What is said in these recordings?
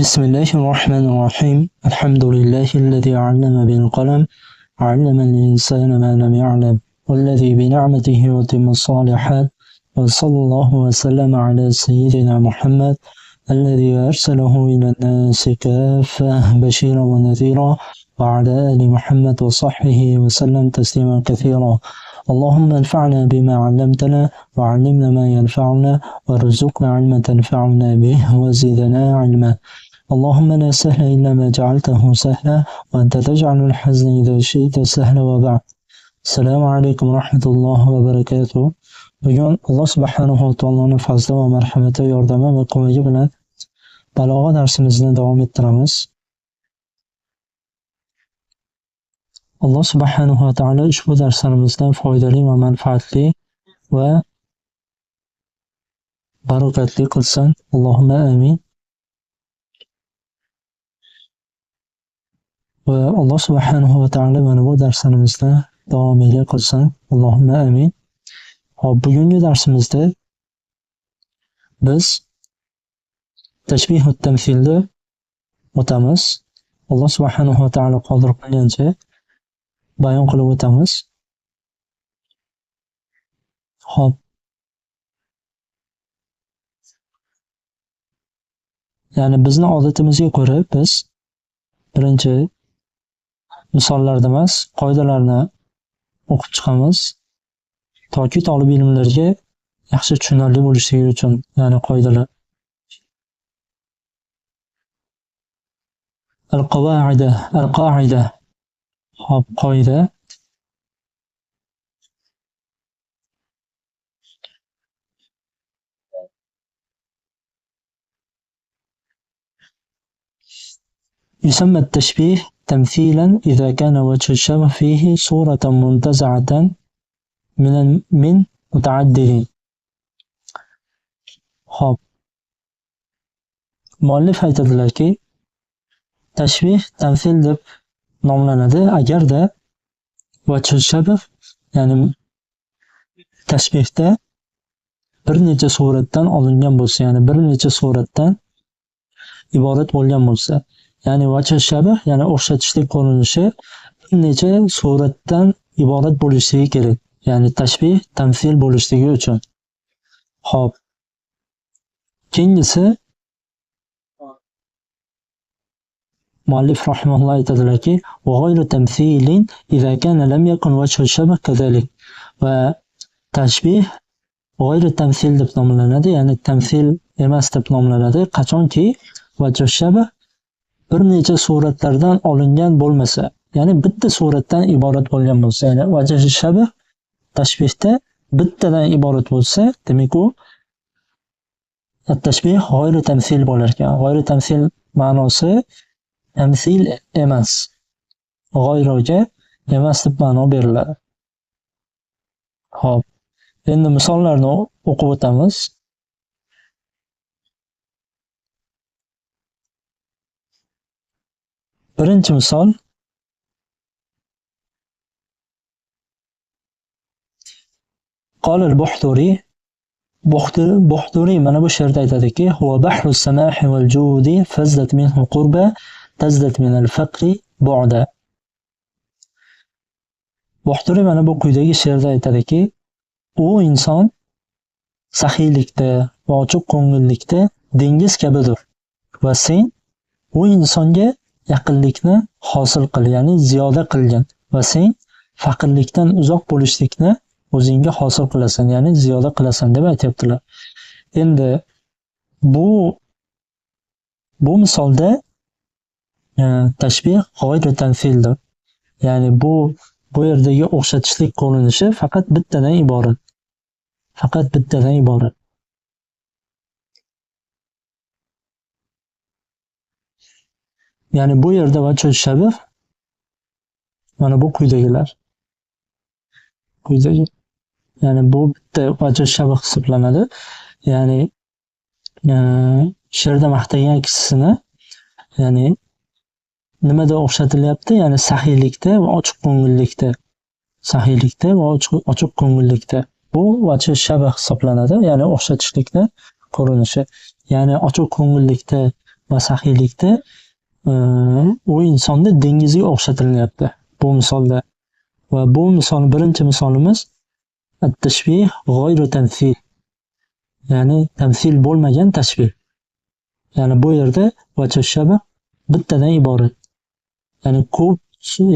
بسم الله الرحمن الرحيم الحمد لله الذي علم بالقلم علم الإنسان ما لم يعلم والذي بنعمته يتم الصالحات وصلى الله وسلم على سيدنا محمد الذي أرسله إلى الناس كافة بشيرا ونذيرا وعلى آل محمد وصحبه وسلم تسليما كثيرا. اللهم انفعنا بما علمتنا وعلمنا ما ينفعنا وارزقنا علما تنفعنا به وزدنا علما. اللهم لا سهل إلا ما جعلته سهلا وأنت تجعل الحزن إذا شئت سهلا. وبعد. السلام عليكم ورحمة الله وبركاته. Bugun Alloh subhanahu va taoloning fazli va marhamati, yordami va ko'magi bilan balog'a darsimizni davom ettiramiz. Alloh subhanahu va taolo ushbu darslarimizdan foydali va manfaatli va barakatli qilsin. Allohumma amin. Va Alloh subhanahu va taolo mana bu darslarimizni davomiyli qilsin. Allohumma amin. Hop, bugungi darsimizda biz tashbihut tamsilni o'tamiz. Alloh subhanahu va taolo qodir qilgancha bayon qilib o'tamiz. Hop. Ya'ni bizni odatimizga ko'ra biz birinchi misollarda emas, qoidalarni o'qib chiqamiz. Toki talab ilmlarga yaxshi tushunarli bo'lishligi uchun, ya'ni qoidalar. Al-qoida. Hop, qoida. يسمى التشبيه تمثيلا إذا كان وجه الشبه فيه صورة منتزعة من متعددين. Hop. Muallif aytadilarki, tashbih tamsil deb nomlanadi agarda vajh shabh, ya'ni tashbihda bir necha suratdan olingan bo'lsa, ya'ni bir necha suratdan iborat bo'lgan bo'lsa, ya'ni vajh shabh, ya'ni o'xshatishlik ko'rinishi bir necha suratdan iborat bo'lishligi kerak. Ya'ni tashbih tamsil bo'lishligi uchun. Hop. Keyingisi muallif rahimahulloh aytadilarki, va g'ayru tamsilin idza kana lam yakun wajhu shabh kadalik. Va tashbih g'ayru tamsil deb nomlanadi, ya'ni tamsil emas deb nomlanadi qachonki vajhu shabh bir necha suratlardan olingan bo'lmasa, ya'ni bitta suratdan iborat bo'lgan bo'lsa, ya'ni vajhu shabh tashbihda bittadan iborat bo'lsa, demak u at-tashbih g'ayru tamsil bo'lar ekan. G'ayru tamsil ma'nosi tamsil emas, g'ayroga emas deb ma'no beriladi. Hop. Endi misollarni o'qib o'tamiz. Birinchi misol قال البحتري بحتري mana bu she'rda aytadiki, huwa bahru samahi wal judi fazdat minhu qurba tazdat min al-faqri bu'da. Buhturi mana bu quyidagi she'rda aytadiki, u inson saxiylikda va ochiq ko'ngillikda dengiz kabidir va sen u insonga yaqinlikni hosil qil, ya'ni ziyoda qilgan, va sen faqirlikdan uzoq bo'lishlikni o'zingga hosil qilasan, ya'ni ziyoda qilasan deb aytibdilar. Endi bu misolda tashbih g'ayru tamsildir. Ya'ni bu yerdagi o'xshatishlik ko'rinishi faqat bittadan iborat. Faqat bittadan iborat. Ya'ni bu yerda vajh shabh mana bu quyidagilar. Ya'ni bu bitta vajh shabh hisoblanadi. Ya'ni she'rda maqtagan kishisini, ya'ni nimada o'xshatilyapti? Ya'ni saxiylikda va ochiq ko'ngillikda. Saxiylikda va ochiq ko'ngillikda. Bu vajh shabh hisoblanadi, ya'ni o'xshatishlikni ko'rinishi. Ya'ni ochiq ko'ngillikda va saxiylikda u insonni dengizga o'xshatilyapti bu misolda. Va bu misol birinchi misolimiz at-tashbih g'oyru tamsil, ya'ni tamsil bo'lmagan tashbih. Ya'ni bu yerda vajhu shabah bittadan iborat. Ya'ni ko'p,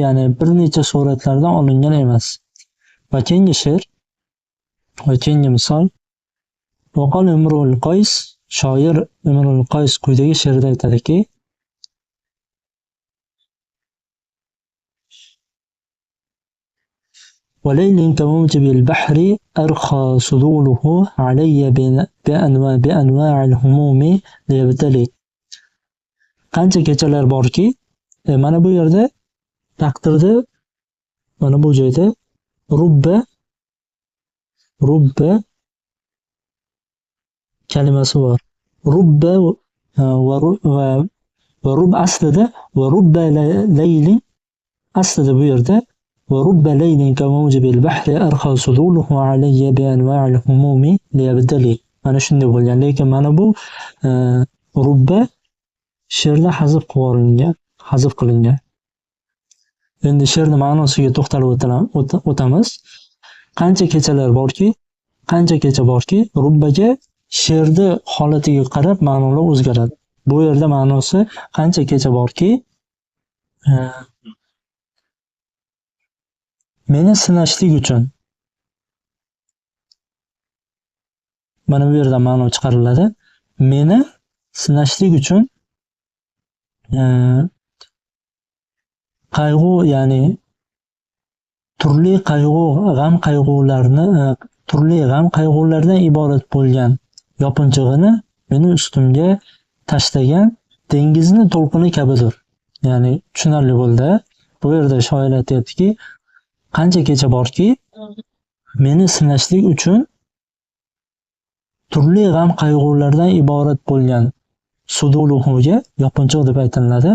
ya'ni bir necha suratlardan olingan emas. Va keyingi she'r va keyingi misol Vaqal Imrul Qays, shoir Imrul Qays quyidagi she'rda aytadiki: وليل كموجب البحر أرخى صدوله علي بأنواع الهموم ليبتلي. Qancha kechalar borki, mana bu yerda taqdirda mana bu joyda rubba kalimasi bor. Rubba va rub aslida va rubba laylin aslida bu yerda ورب ليل كموجب البحر أرخى صدوله علي بأنواع الهموم ليبتلي. Mana shunday bo'lgan, lekin mana bu rubba she'rda hazf qilingan. Endi she'rning ma'nosiga to'xtalib o'tamiz. Qancha kecha borki, rubbaga she'rni holatiga qarab ma'nolar o'zgaradi. Bu yerda ma'nosi qancha kecha borki, meni sinashlik uchun. Mana bu yerda ma'no chiqariladi. Meni sinashlik uchun qayg'u, ya'ni turli g'am-qayg'ulardan iborat bo'lgan yopinchig'ini meni ustimga tashlagan dengizni to'lqini kabidir. Ya'ni tushunarli bo'ldi. Bu yerda shoir aytayaptiki, qancha kecha borki, meni sinashlik uchun turli g'am-qayg'ulardan iborat bo'lgan suduluhuga yopinchiq deb aytiladi.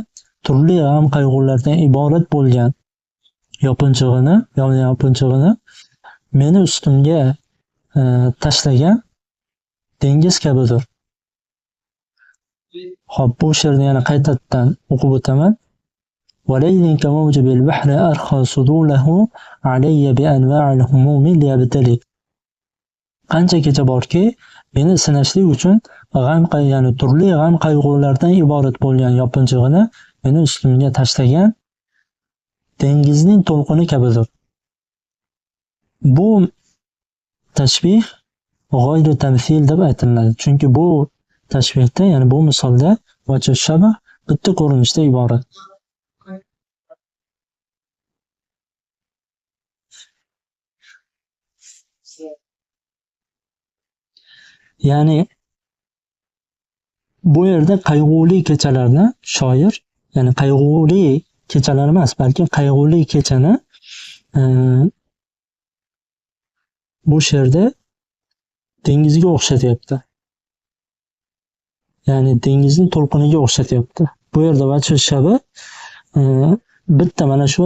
Turli g'am-qayg'ulardan iborat bo'lgan yopinchig'ini meni ustimga tashlagan dengiz kabidir. Xo'p, bu she'rni yana qaytadan o'qib o'taman. وليل كموجب البحر أرخى صدوله علي بأنواع الهموم ليبتلي. Qancha kecha borki, meni sinashlik uchun ya'ni turli g'am-qayg'ulardan iborat bo'lgan yopinchig'ini meni ustimga tashlagan dengizning to'lqini kabidir. Bu tashbih g'oyru tamsil deb aytiladi. Chunki bu tashbihda, ya'ni bu misolda vajhu shabah bitta ko'rinishda iborat. Ya'ni bu yerda qayg'uli kechalarni shoir, ya'ni qayg'uli kechalar emas, balki qayg'uli kechani bu she'rda dengizga o'xshatyapti. Ya'ni dengizning to'lqiniga o'xshatyapti. Bu yerda vajhu shabah bitta mana shu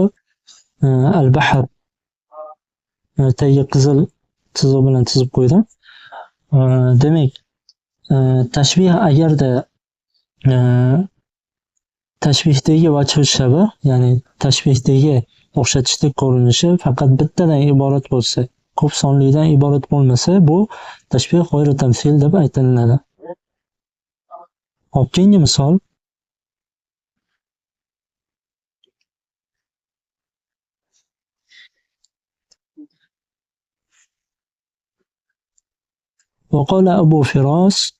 al-bahr tagiga qizil chiziq bilan chizib qo'ydim. Demak, tashbih agarda tashbihdagi vajhu shabah, ya'ni tashbihdagi o'xshatishlik ko'rinishi faqat bittadan iborat bo'lsa, ko'p sonlidan iborat bo'lmasa, bu tashbih g'oyru tamsil deb aytiladi. Hop, keyingi misol وقال أبو فراس,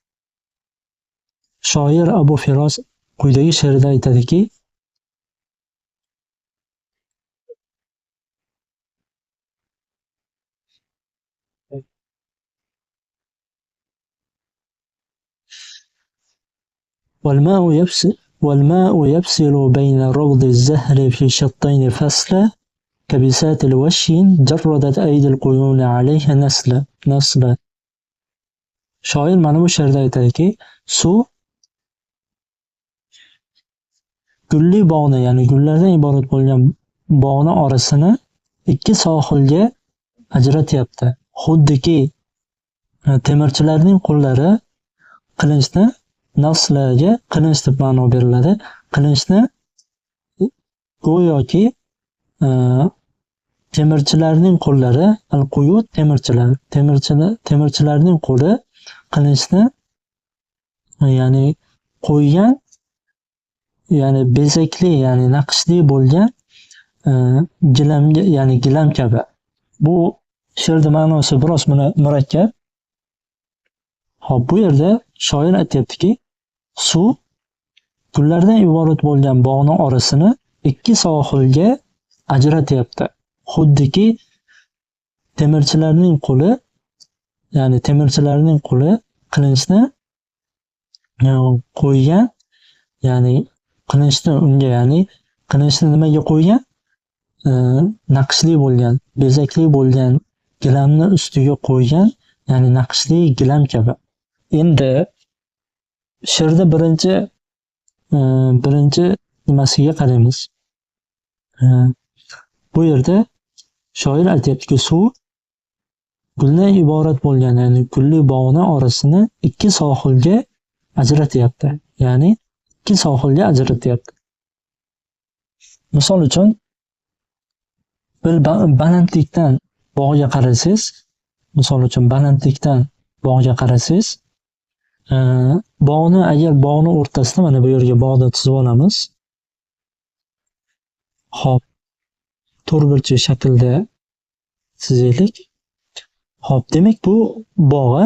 shoir Abu Firos quyidagi she'rida aytadiki: والماء يفصل بين روض الزهر في شطين فصلا كبسات الوشي جردت أيدي القيون عليها نسلا. Shoir mana bu she'rda aytadiki, suv gulli bog'ni, ya'ni gullardan iborat bo'lgan bog'ni orasini ikki sohilga ajratyapti. Xuddiki temirchilarning qo'llari qilinchni nafslarga qilinch deb ma'no beriladi. Qilinchni go'yoki temirchilarning qo'llari, al-quyud temirchilarning qo'li qilinchni ya'ni qo'ygan, ya'ni bezakli, ya'ni naqshli bo'lgan gilamga, ya'ni gilam kabi. Bu she'rning ma'nosi biroz murakkab. Hop, bu yerda shoir aytayaptiki, suv gullardan iborat bo'lgan bog'ning orasini ikki sohilga ajratyapti. Xuddiki temirchilarning qo'li, ya'ni temirchilarning qo'li qilinchni qo'ygan, ya'ni qilinchni unga, ya'ni qilinchni nimaga qo'ygan? Naqshli bo'lgan, bezakli bo'lgan gilamni ustiga qo'ygan, ya'ni naqshli gilam kabi. Endi she'rda birinchi nimasiga qaraymiz. Bu yerda shoir aytayaptiki, suv guldan iborat bo'lgan, ya'ni gulli bog'ni orasini ikki sohilga ajratyapti. Ya'ni ikki sohilga ajratyapti. Misol uchun, bir balandlikdan bog'ga qarasangiz, bog'ni, agar bog'ni o'rtasida mana bu yerga bog'ni chizib olamiz. Hop, to'rtburchak shaklda chizaylik. Hop, demak bu bog'i,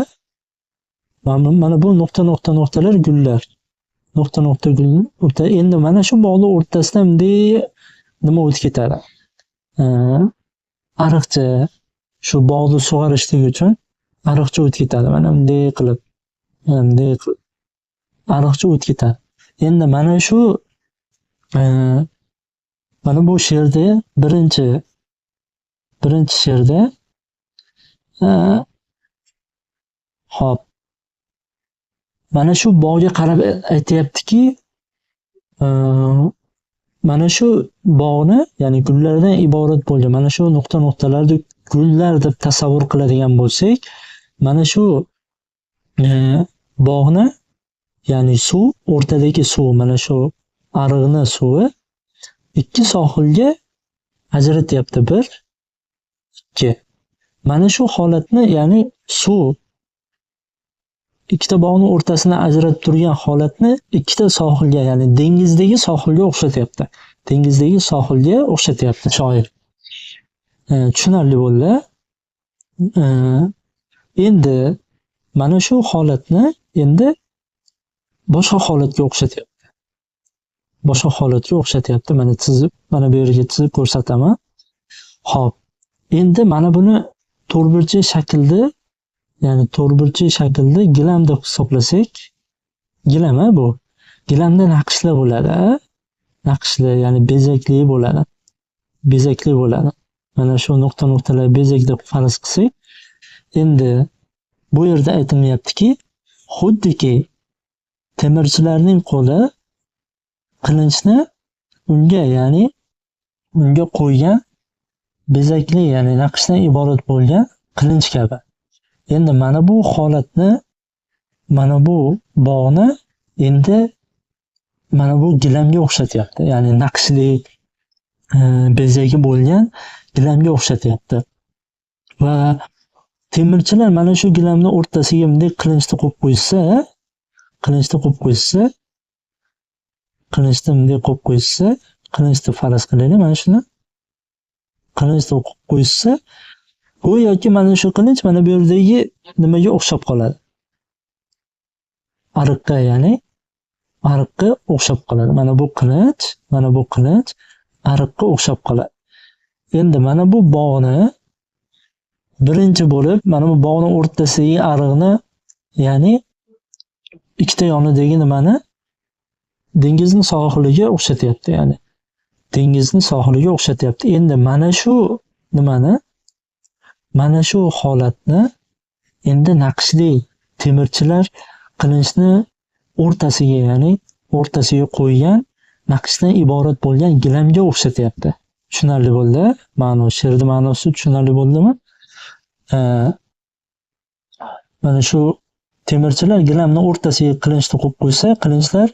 mana bu nuqtalar gullar. Nuqta gullar. Endi mana shu bog'ni o'rtasidan nima o'tib ketadi? Ariqcha, shu bog'ni sug'orishlik uchun ariqcha o'tib ketadi. Mana bunday qilib ariqcha o'tib ketadi. Endi mana shu mana bu she'rda birinchi she'rda hop, mana shu bog'ga qarab aytayaptiki, mana shu bog'ni, ya'ni gullardan iborat bo'lgan mana shu nuqtalarni gullar deb tasavvur qiladigan bo'lsak, mana shu bog'ni, ya'ni suv, o'rtadagi suv, mana shu ariqni suvi ikki sohilga ajratyapti. Bir, ikki. Mana shu holatni, ya'ni suv ikkita bog'ning o'rtasini ajratib turgan holatni ikkita sohilga, ya'ni dengizdagi sohilga o'xshatyapti shoir. Tushunarli bo'ldi. Endi mana shu holatni endi boshqa holatga o'xshatyapti. Mana bu yerga chizib ko'rsataman. Hop. Endi mana buni to'rtburchak shaklda gilam deb hisoblasak, gilam bu. Gilamda naqshlar bo'ladi. Naqshlar, ya'ni bezakli bo'ladi. Mana shu nuqtalar bezak deb farz qilsak, endi bu yerda aytilyaptiki, xuddiki temirchilarning qo'li qilinchni unga qo'ygan bezakli, ya'ni naqshdan iborat bo'lgan qilinch kabi. Endi mana bu holatni, mana bu bog'ni endi mana bu gilamga o'xshatyapti. Ya'ni naqshli bezagi bo'lgan gilamga o'xshatyapti. Va temirchilar mana shu gilamni o'rtasiga bunday qilichni qo'yib qo'ysa, qilichni faraz qilaylik, mana shuni qilichni qo'yib qo'ysa, go'yoki mana shu qilinch mana bu yerdagi nimaga o'xshab qoladi? Ariqqa, ya'ni ariqqa o'xshab qoladi. Mana bu qilinch ariqqa o'xshab qoladi. Endi mana bu bog'ni birinchi bo'lib, mana bu bog'ni o'rtasidagi ariqni, ya'ni ikkita yonidagi nimani dengizni sohiliga o'xshatyapti. Endi mana shu nimani, mana shu holatni endi naqshli temirchilar qilinchni o'rtasiga qo'ygan naqshdan iborat bo'lgan gilamga o'xshatyapti. Tushunarli bo'ldi? She'rning ma'nosi tushunarli bo'ldimi? Mana shu temirchilar gilamni o'rtasiga qilinchni qo'yib qo'ysa, qilinchlar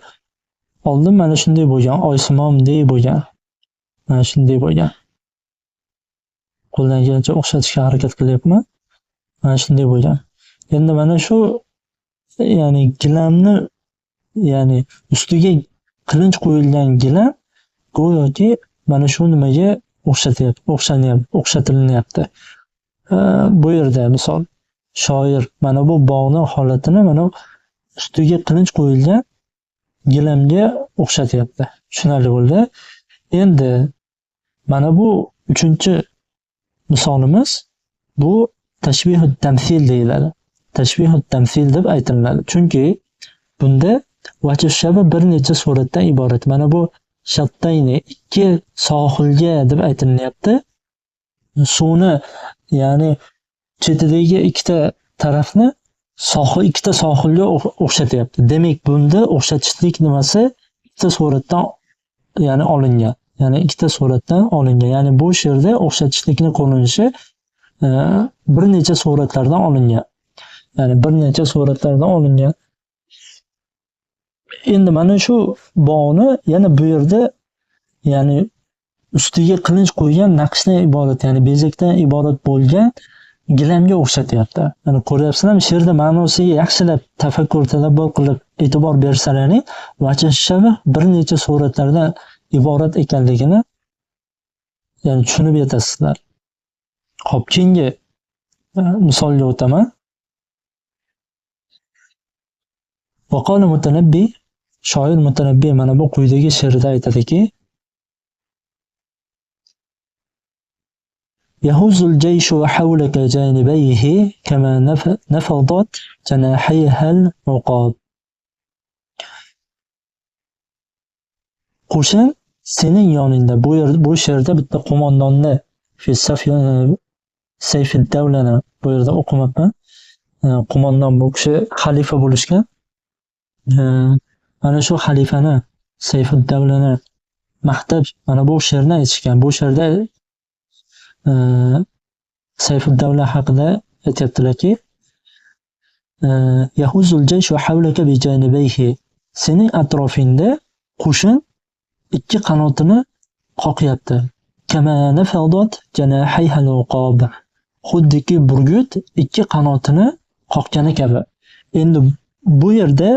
oldin mana shunday bo'lgan, oysimomdek bo'lgan. Mana shunday bo'lgan. Qo'ldan kelgancha o'xshatishga harakat qilyapman. Mana shunday bo'lgan. Endi mana shu ya'ni gilamni ya'ni ustiga qilinch qo'yilgan gilam go'yoki mana shu nimaga o'xshatilinyapti. Bu yerda misol shoir mana bu bog'ning holatini mana ustiga qilinch qo'yilgan gilamga o'xshatyapti. Tushunarli bo'ldi. Endi mana bu uchinchi misolimiz bu tashbihut tamsil deyiladi. Tashbihut tamsil deb aytiladi. Chunki bunda vajh shabi bir necha suratdan iborat. Mana bu shattayni ikki sohilga deb aytilyapti. Suvni ya'ni chetidagi ikkita tarafni ikkita sohilga o'xshatyapti. Demak, bunda o'xshatishlik nimasi ikkita suratdan ya'ni olingan. Ya'ni ikkita suratdan olingan. Ya'ni bu she'rda o'xshatishlikni ko'rinishi bir necha suratlardan olingan. Ya'ni bir necha suratlardan olingan. Endi mana shu bog'ni yana bu yerda ya'ni ustiga qilinch qo'ygan naqshdan iborat, ya'ni bezakdan iborat bo'lgan gilamga o'xshatyapti. Ya'ni ko'ryapsizlarmi, she'rda ma'nosiga yaxshilab tafakkur tadabbur qilib e'tibor bersalaring, vajh shabi bir necha suratlardan iborat ekanligini ya'ni tushunib yetasizlar. Xo'p, keyingi misolga o'taman. Vaqala Mutanabbi, shoir Mutanabbi mana bu quyidagi she'rida aytadiki: يهز الجيش وحولك جانبيه كما نفضت جناحيها العقاب. Qo'shin sening yoningda. Bu she'rda bitta qo'mondonni Sayfiddavlani bu yerda o'qimabman. Qo'mondon bu kishi xalifa bo'lishgan. Mana shu xalifani Sayfiddavlani maqtab mana bu she'rni aytishgan. Bu she'rda Sayfiddavla haqida aytyaptilarki: Yahuzul jayshu hawlaka bi janibayhi. Sening atrofingda qo'shin ikki qanotini qoqyapti. Kama nafadat janahayha al-uqab. Xuddiki burgut ikki qanotini qoqqani kabi. Endi bu yerda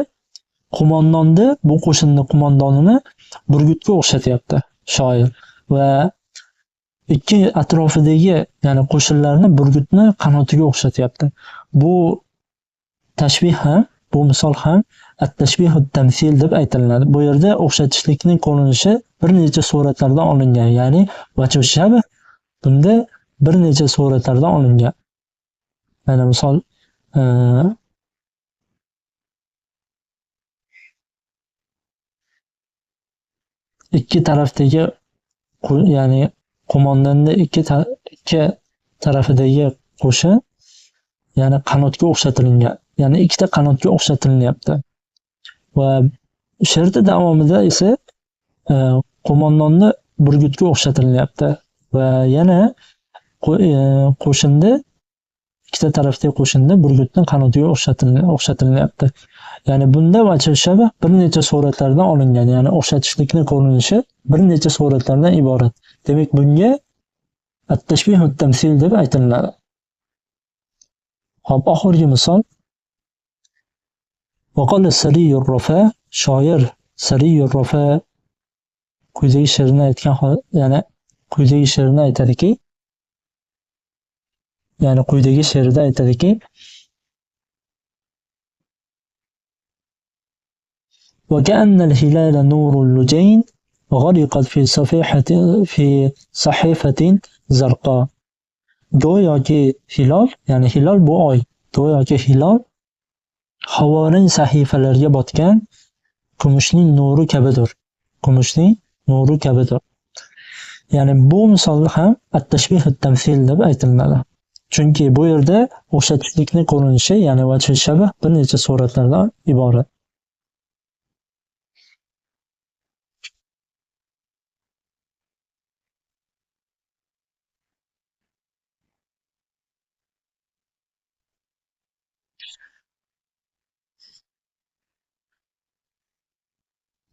qo'mondonni, bu qo'shinning qo'mondonini burgutga o'xshatyapti shoir va ikki atrofidagi ya'ni qo'shinlarni burgutni qanotiga o'xshatyapti. Bu tashbih ham, bu misol ham at-tashbihut tamsil deb aytiladi. Bu yerda o'xshatishlikning ko'rinishi bir necha suratlardan olingan, ya'ni vajh shabih bunda bir necha suratlardan olingan. Mana misol ikki tarafdagi ya'ni qo'mondonni ikki tarafidagi qo'shin ya'ni qanotga o'xshatilingan. Ya'ni ikkita qanotga o'xshatilyapti. Va she'rda davomida esa qo'mondonni burgutga o'xshatilyapti. Va yana qo'shinda ikkita tarafdagi qo'shinda burgutning qanotiga o'xshatilyapti. Ya'ni bunda vajh shabih bir necha suratlardan olingan. Ya'ni o'xshatishlikning ko'rinishi bir necha suratlardan iborat. Demak, bunga at-tashbihut tamsil deb aytiladi. Hop, oxirgi misol. Vaqala Sariyur Rafa, shoir Sariyur Rafa quyidagi she'rni aytgan, ya'ni quyidagi she'rni aytadiki, ya'ni quyidagi she'rida aytadiki: وكأن الهلال نور اللجين غرقت في صحيفة زرقاء. Go'yoki hilol, ya'ni hilol bu oy. Go'yoki hilol havorang sahifalarga botgan kumushning nuri kabidir. Kumushning nuri kabidir. Ya'ni bu misol ham at-tashbihut tamsil deb aytiladi. Chunki bu yerda o'xshatishlikning ko'rinishi, ya'ni vajh shabih bir necha suratlardan iborat.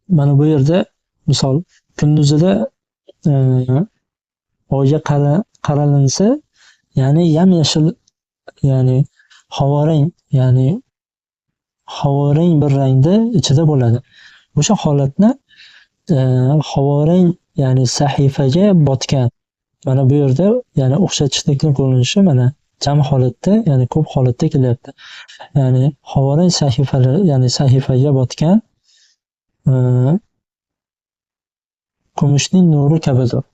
mana bu yerda misol kunduzida e, oyga qaralinsa, ya'ni yam-yashil, ya'ni havorang, ya'ni havorang bir rangda ichida bo'ladi. O'sha holatni havorang, ya'ni sahifaga botgan. Mana bu yerda ya'ni o'xshatishlikni ko'rinishi mana jam holatda, ya'ni ko'p holatda kelyapti. Ya'ni havorang sahifalar, ya'ni sahifaga botgan kumushning nuri kabidir.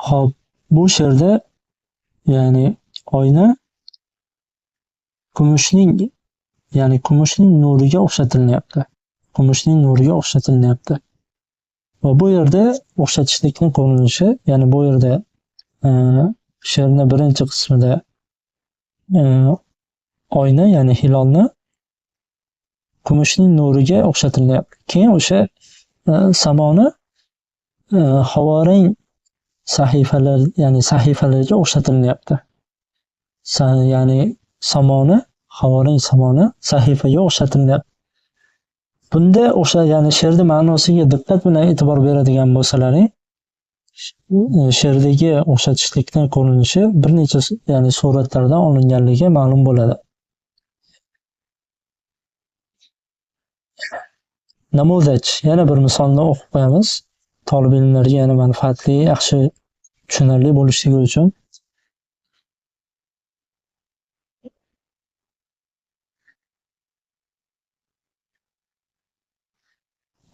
Hop, bu she'rda ya'ni oyna kumushning, ya'ni kumushning nuriga o'xshatilyapti. Kumushning nuriga o'xshatilyapti. Va bu yerda o'xshatishlikni ko'rinishi, ya'ni bu yerda she'rning birinchi qismida oyna, ya'ni hilolni kumushning nuriga o'xshatilyapti. Keyin o'sha samoni havorang sahifalar, ya'ni sahifalarga o'xshatilyapti. Ya'ni samoni, havorang samoni sahifaga o'xshatilyapti. Bunda o'sha, ya'ni she'rning ma'nosiga diqqat bilan e'tibor beradigan bo'lsalaring, she'rdagi o'xshatishlikning ko'rinishi bir necha, ya'ni suratlardan olinganligi ma'lum bo'ladi. Namozaj, yana bir misolni o'qib qo'yamiz. Talib ilmlarga yana manfaatli, yaxshi tushunarli bo'lishligi uchun.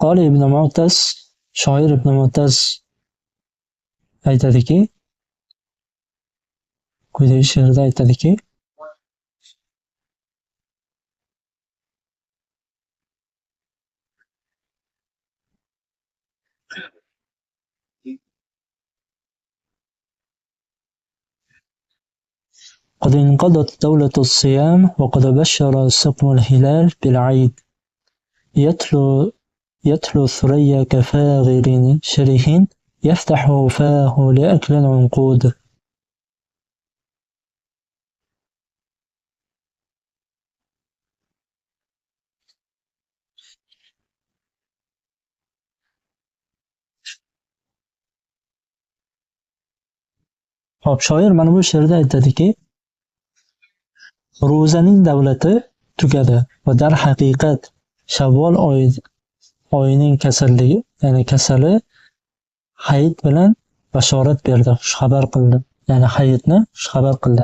Qoli ibn Mu'taz, shoir ibn Mu'taz aytadiki, quyidagi she'rda aytadiki, قد انقضت دولة الصيام وقد بشر السقم الهلال بالعيد يتلو الثريا كفاغر شره يفتح فاه لأكل العنقود. Hop, shoir mana bu she'rda aytadiki, ro'zaning davlati tugadi va dar haqiqat Shavvol oyining kasalligi, ya'ni kasali hayit bilan bashorat berdi, xushxabar qildi. Ya'ni hayitni xushxabar qildi.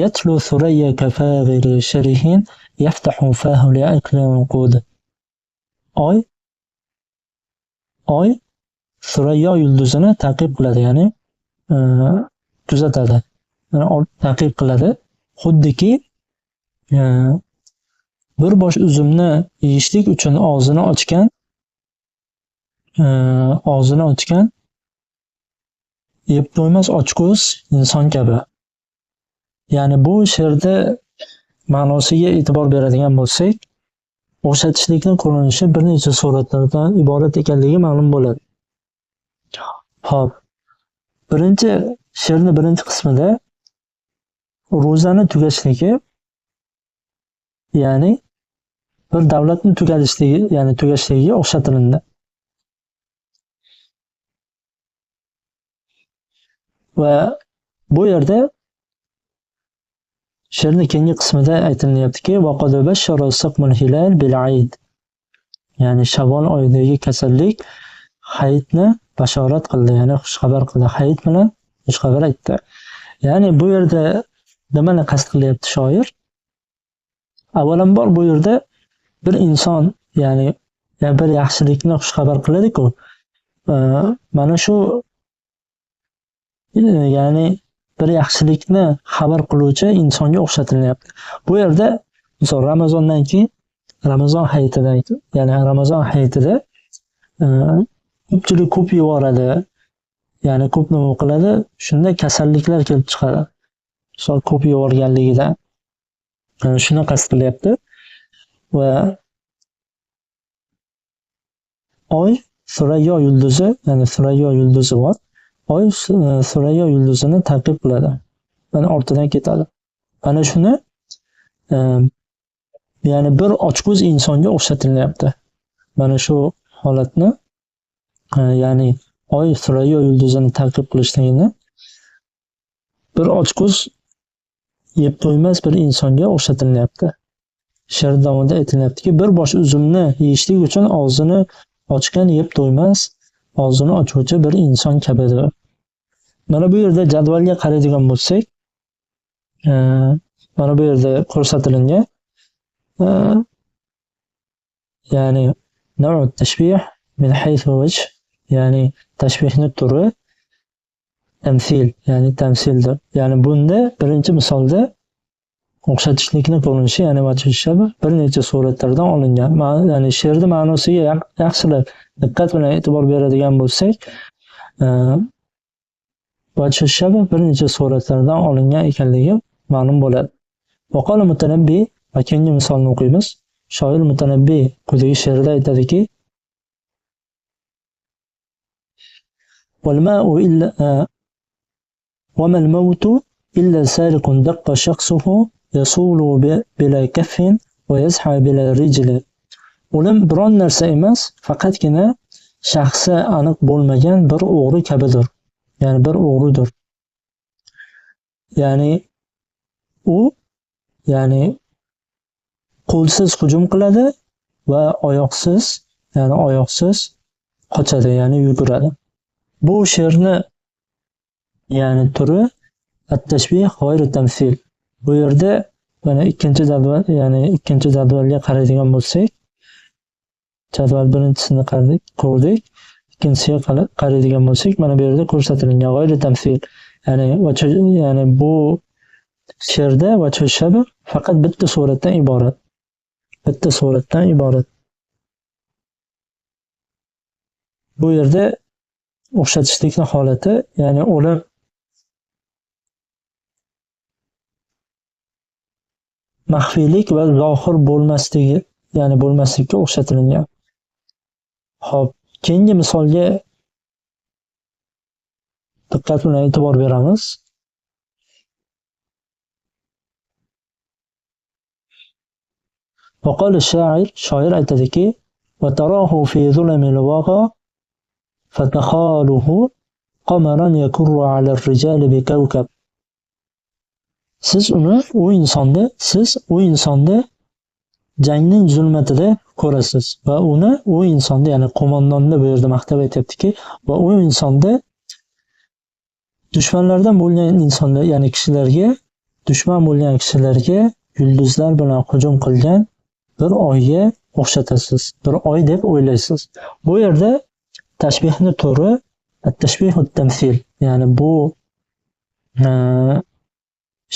Yatlu surayya kafagiri sharihin yaftahu fahu li akli unqud. Oy Surayyo yulduzini ta'qib qiladi, ya'ni kuzatadi. Ta'qib qiladi. Xuddiki bir bosh uzumni yeyishlik uchun og'zini ochgan yeb to'ymas ochko'z inson kabi. Ya'ni bu she'rda ma'nosiga e'tibor beradigan bo'lsak, o'xshatishlikning ko'rinishi bir necha suratlardan iborat ekanligi ma'lum bo'ladi. Hop, she'rning birinchi qismida ro'zani tugashligi, ya'ni bir davlatning tugashligi, ya'ni tugashligiga o'xshatilindi. Va bu yerda she'rning keyingi qismida aytilyaptiki, وَقَدْ بَشَّرَ السَّقْمُ الْهِلَالَ بِالْعِيدِ, ya'ni Shavvol oyidagi kasallik hayitni bashorat qildi, ya'ni xushxabar qildi. Hayit bilan xushxabar aytdi. Ya'ni bu yerda nimani qasd qilyapti shoir? Avvalambor bu yerda bir inson, ya'ni bir yaxshilikni xushxabar qiladi-ku, mana shu, ya'ni bir yaxshilikni xabar qiluvchi insonga o'xshatilyapti. Bu yerda misol Ramazondan keyin, Ramazon hayitida, ya'ni Ramazon hayitida ko'pchilik ko'p yuboradi, ya'ni ko'p nima qiladi, shunda kasalliklar kelib chiqadi. Misol ko'p yuborganligidan. Shuni qasd qilyapti. Va oy Surayyo yulduzi, ya'ni Surayyo yulduzi bor. Oy Surayyo yulduzini ta'qib qiladi. Mana ortidan ketadi. Ana shuni ya'ni bir ochko'z insonga o'xshatilyapti. Mana shu holatni ya'ni oy Surayyo yulduzini ta'qib qilishligini bir ochko'z yeb to'ymas bir insonga o'xshatilyapti. She'r davomida aytilyaptiki, bir bosh uzumni yeyishlik uchun og'zini ochgan yeb to'ymas, og'zini ochuvchi bir inson kabidir. Mana bu yerda jadvalga qaraydigan bo'lsak, mana bu yerda ko'rsatilgan ya'ni naw'u tashbih min haythu wajh, ya'ni tashbihni turi tamsil, ya'ni tamsildir. Ya'ni bunda birinchi misolda o'xshatishlikni ko'rinishi, ya'ni vajh shabah bir necha suratlardan olingan. Ya'ni she'rni ma'nosiga yaxshilab diqqat bilan e'tibor beradigan bo'lsak, vajh shabah bir necha suratlardan olingan ekanligi ma'lum bo'ladi. Vaqala Mutanabbi, va keyingi misolni o'qiymiz. Shoir Mutanabbi quyidagi she'rda aytadiki: "Wal ma'u illa wa mal mawtu illa sariqun daqqa shakhsuhu yasulu bila kaffin va yasha bila rijli." O'lim biron narsa emas, faqatgina shaxsi aniq bo'lmagan bir o'g'ri kabidir. Ya'ni bir o'g'ridir. Ya'ni u ya'ni qo'lsiz hujum qiladi va oyoqsiz, ya'ni oyoqsiz qochadi, ya'ni yuguradi. Bu she'rni ya'ni turi at-tashbih g'oyri tamsil. Bu yerda mana ikkinchi jadval, ya'ni ikkinchi jadvalga qaraydigan bo'lsak, jadval birinchisini ko'rdik, ikkinchisiga qaraydigan bo'lsak, mana bu yerda ko'rsatilgan g'oyri tamsil. Ya'ni bu she'rda vajh shabah faqat bitta suratdan iborat. Bitta suratdan iborat. Bu yerda o'xshatishlikning holati, ya'ni o'lim maxfiylik va zohir bo'lmasligi, ya'ni bo'lmaslikka o'xshatilgan. Xo'p, keyingi misolga diqqat bilan e'tibor beramiz. وقال الشاعر shoir aytadiki: وتراه في ظلم الوغى فتخاله قمرا يكر على الرجال بكوكب. Siz u insonda jangning zulmatida ko'rasiz va u insonda, ya'ni qo'mondonni bu yerda maqtab aytayaptiki, va u insonda dushmanlardan bo'lgan insonlar, ya'ni kishilarga, dushman bo'lgan kishilarga yulduzlar bilan hujum qilgan bir oyga o'xshatasiz, bir oy deb o'ylaysiz. Bu yerda tashbihni turi at-tashbihut tamsil, ya'ni bu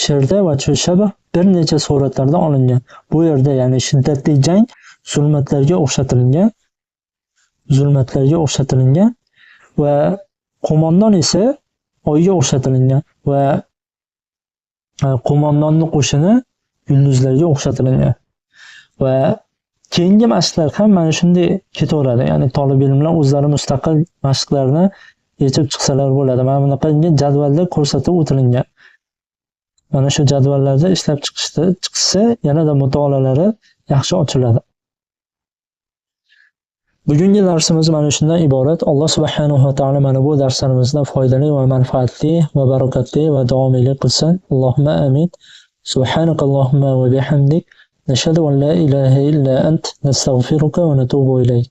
she'rda vajh shabah bir necha suratlarda olingan. Bu yerda ya'ni shiddatli jang zulmatlarga o'xshatilgan va qo'mondon esa oyga o'xshatilgan va qo'mondonning qo'shini yulduzlarga o'xshatilgan. Va keyingi mashqlar ham mana shunday ketaveradi. Ya'ni talab ilmlar o'zlari mustaqil mashqlarni yechib chiqsalar bo'ladi. Mana bunaqa jadvalda ko'rsatib o'tilgan. Mana shu jadvallarda ishlab chiqsa, yanada mutolaalari yaxshi ochiladi. Bugungi darsimiz mana shundan iborat. Alloh subhanahu va taolo mana bu darslarimizdan foydali va manfaatli va barakatli va davomiylik qilsin. Allohumma amin. Subhanakallohumma va bihamdik. Nashhadu an la ilaha illa ant, nastaghfiruka va natubu ilayk.